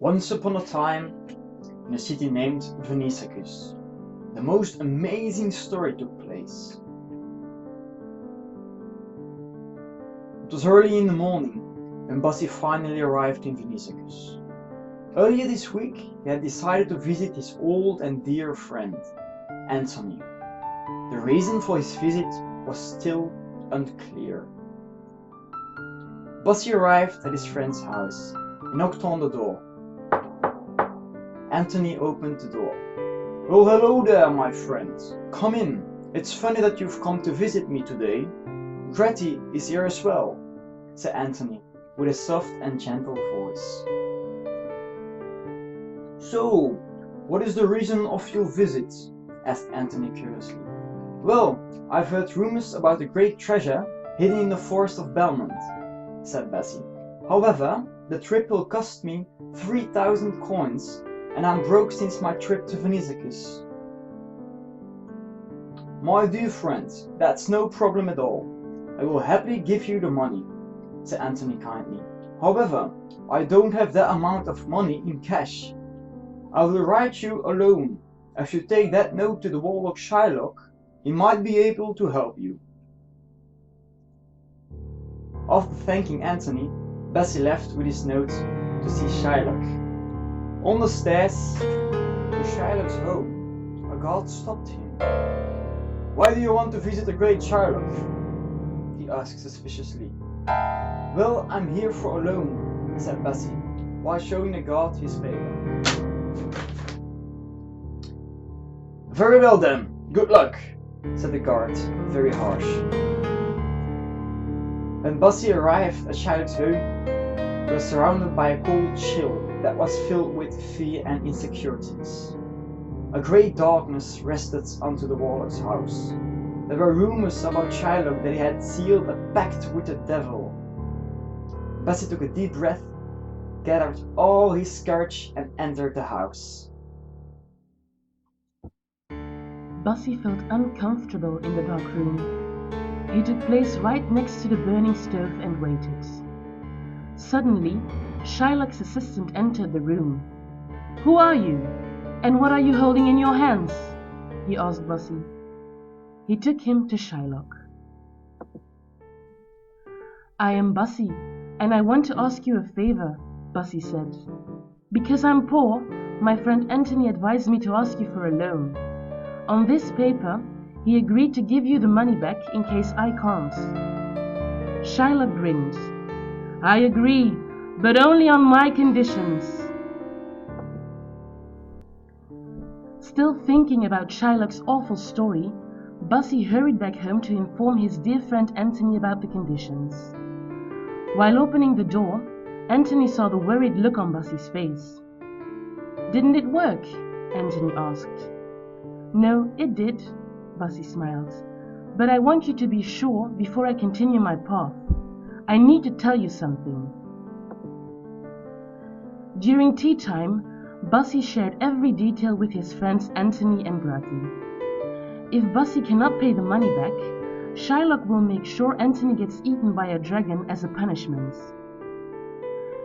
Once upon a time, in a city named Venice, the most amazing story took place. It was early in the morning when Bassi finally arrived in Venice. Earlier this week, he had decided to visit his old and dear friend, Anthony. The reason for his visit was still unclear. Bassi arrived at his friend's house. He knocked on the door. Anthony opened the door. "Well, hello there, my friend. Come in. It's funny that you've come to visit me today. Gretty is here as well," said Anthony, with a soft and gentle voice. "So, what is the reason of your visit?" asked Anthony curiously. "Well, I've heard rumors about a great treasure hidden in the forest of Belmont," said Bassi. "However, the trip will cost me 3,000 coins, and I'm broke since my trip to Venice." "My dear friend, that's no problem at all. I will happily give you the money," said Anthony kindly. "However, I don't have that amount of money in cash. I will write you a loan. If you take that note to the warlock Shylock, he might be able to help you." After thanking Anthony, Bassi left with his note to see Shylock. On the stairs to Shylock's home, a guard stopped him. "Why do you want to visit the great Shylock?" he asked suspiciously. "Well, I'm here for a loan," said Bassi, while showing the guard his paper. "Very well then, good luck," said the guard, very harsh. When Bassi arrived at Shylock's home, he was surrounded by a cold chill that was filled with fear and insecurities. A great darkness rested onto the warlock's house. There were rumors about Shylock that he had sealed a pact with the devil. Bassi took a deep breath, gathered all his courage, and entered the house. Bassi felt uncomfortable in the dark room. He took place right next to the burning stove and waited. Suddenly, Shylock's assistant entered the room. "Who are you? And what are you holding in your hands?" he asked Bassi. He took him to Shylock. "I am Bassi, and I want to ask you a favor," Bassi said. "Because I'm poor, my friend Anthony advised me to ask you for a loan. On this paper, he agreed to give you the money back in case I can't." Shylock grinned. "I agree, but only on my conditions." Still thinking about Shylock's awful story, Bassi hurried back home to inform his dear friend Anthony about the conditions. While opening the door, Anthony saw the worried look on Bassi's face. "Didn't it work?" Anthony asked. "No, it did," Bassi smiled. "But I want you to be sure before I continue my path. I need to tell you something." During tea time, Bassi shared every detail with his friends Anthony and Gretty. If Bassi cannot pay the money back, Shylock will make sure Anthony gets eaten by a dragon as a punishment.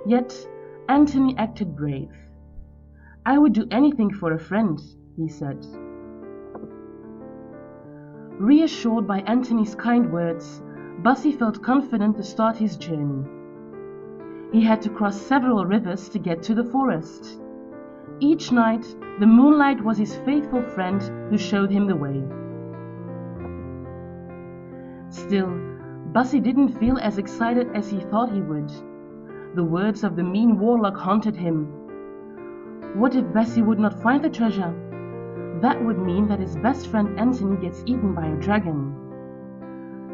Yet, Anthony acted brave. "I would do anything for a friend," he said. Reassured by Anthony's kind words, Bassi felt confident to start his journey. He had to cross several rivers to get to the forest. Each night, the moonlight was his faithful friend who showed him the way. Still, Bassi didn't feel as excited as he thought he would. The words of the mean warlock haunted him. What if Bassi would not find the treasure? That would mean that his best friend Anthony gets eaten by a dragon.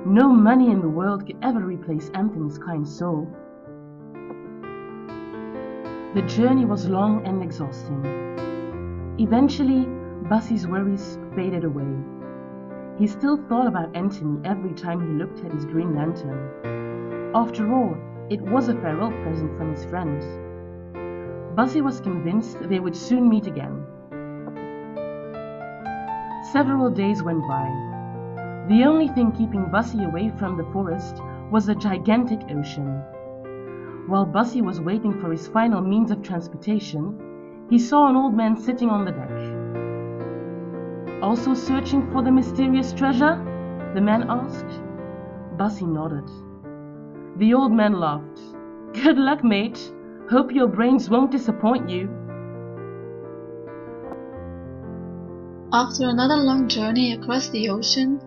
No money in the world could ever replace Anthony's kind soul. The journey was long and exhausting. Eventually, Bassi's worries faded away. He still thought about Anthony every time he looked at his green lantern. After all, it was a farewell present from his friend. Bassi was convinced they would soon meet again. Several days went by. The only thing keeping Bassi away from the forest was a gigantic ocean. While Bussy was waiting for his final means of transportation, he saw an old man sitting on the deck. "Also searching for the mysterious treasure?" the man asked. Bussy nodded. The old man laughed. "Good luck, mate. Hope your brains won't disappoint you." After another long journey across the ocean,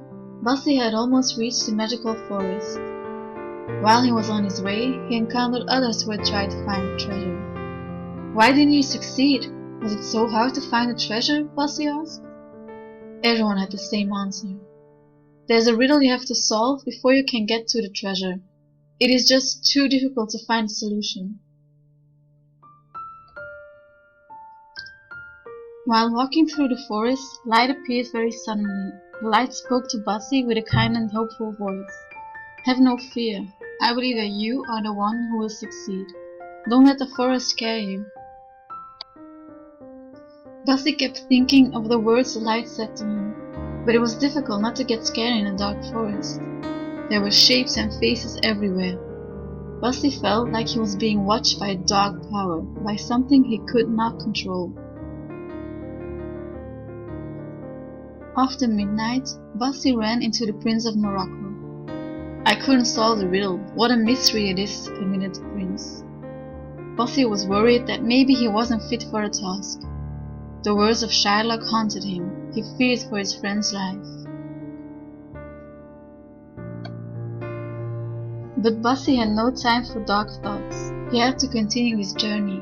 Bussy had almost reached the magical forest. While he was on his way, he encountered others who had tried to find the treasure. "Why didn't you succeed? Was it so hard to find the treasure?" Bussy asked. Everyone had the same answer. "There's a riddle you have to solve before you can get to the treasure. It is just too difficult to find a solution." While walking through the forest, light appeared very suddenly. The light spoke to Bussy with a kind and hopeful voice. "Have no fear. I believe that you are the one who will succeed. Don't let the forest scare you." Bussy kept thinking of the words the light said to him, but it was difficult not to get scared in a dark forest. There were shapes and faces everywhere. Bussy felt like he was being watched by a dark power, by something he could not control. After midnight, Bussy ran into the Prince of Morocco. "I couldn't solve the riddle. What a mystery it is," admitted the prince. Bussy was worried that maybe he wasn't fit for the task. The words of Shylock haunted him. He feared for his friend's life. But Bussy had no time for dark thoughts. He had to continue his journey.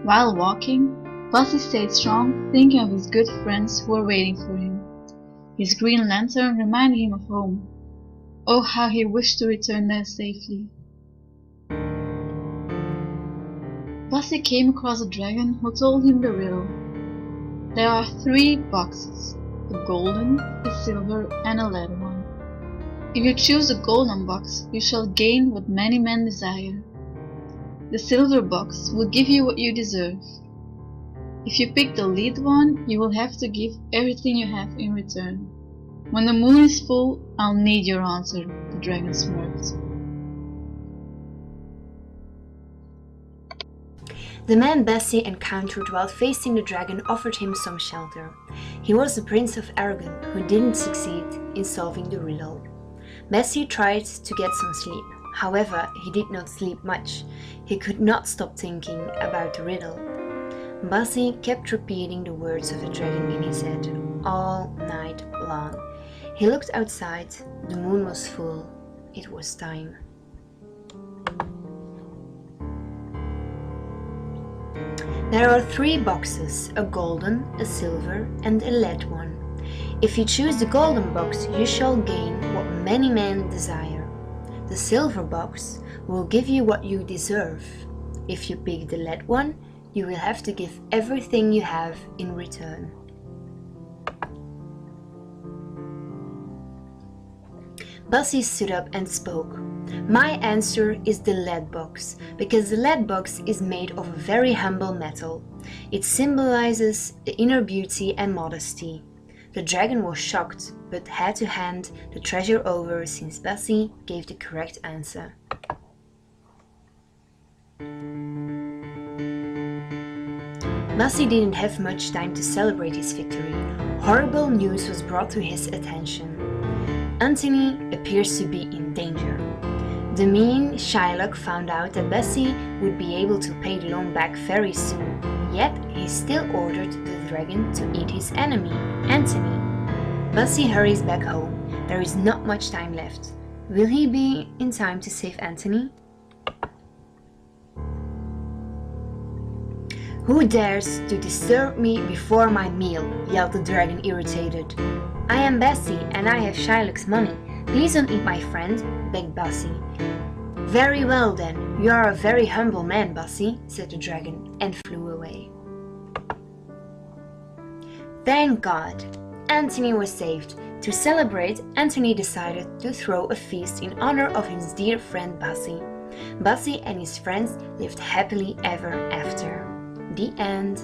While walking, Bussy stayed strong, thinking of his good friends who were waiting for him. His green lantern reminded him of home. Oh, how he wished to return there safely. Bussy came across a dragon who told him the riddle. There are 3 boxes, a golden, a silver, and a lead one. If you choose the golden box, you shall gain what many men desire. The silver box will give you what you deserve. If you pick the lead one, you will have to give everything you have in return. When the moon is full, I'll need your answer," the dragon smirked. The man Bessie encountered while facing the dragon offered him some shelter. He was the Prince of Aragon who didn't succeed in solving the riddle. Bessie tried to get some sleep. However, he did not sleep much. He could not stop thinking about the riddle. Bussy kept repeating the words of the dragon in his head all night long. He looked outside. The moon was full. It was time. There are 3 boxes, a golden, a silver, and a lead one. If you choose the golden box, you shall gain what many men desire. The silver box will give you what you deserve. If you pick the lead one, you will have to give everything you have in return. Bussy stood up and spoke. My answer is the lead box, because the lead box is made of a very humble metal. It symbolizes the inner beauty and modesty. The dragon was shocked, but had to hand the treasure over since Bussy gave the correct answer. Bussy didn't have much time to celebrate his victory. Horrible news was brought to his attention. Antony appears to be in danger. The mean Shylock found out that Bussy would be able to pay the loan back very soon, yet he still ordered the dragon to eat his enemy, Antony. Bussy hurries back home. There is not much time left. Will he be in time to save Antony? Who dares to disturb me before my meal? Yelled the dragon, irritated. I am Bussy and I have Shylock's money. Please don't eat my friend, begged Bussy. Very well then, you are a very humble man, Bussy, said the dragon, and flew away. Thank God! Antony was saved. To celebrate, Antony decided to throw a feast in honor of his dear friend Bussy. Bussy and his friends lived happily ever after. The end.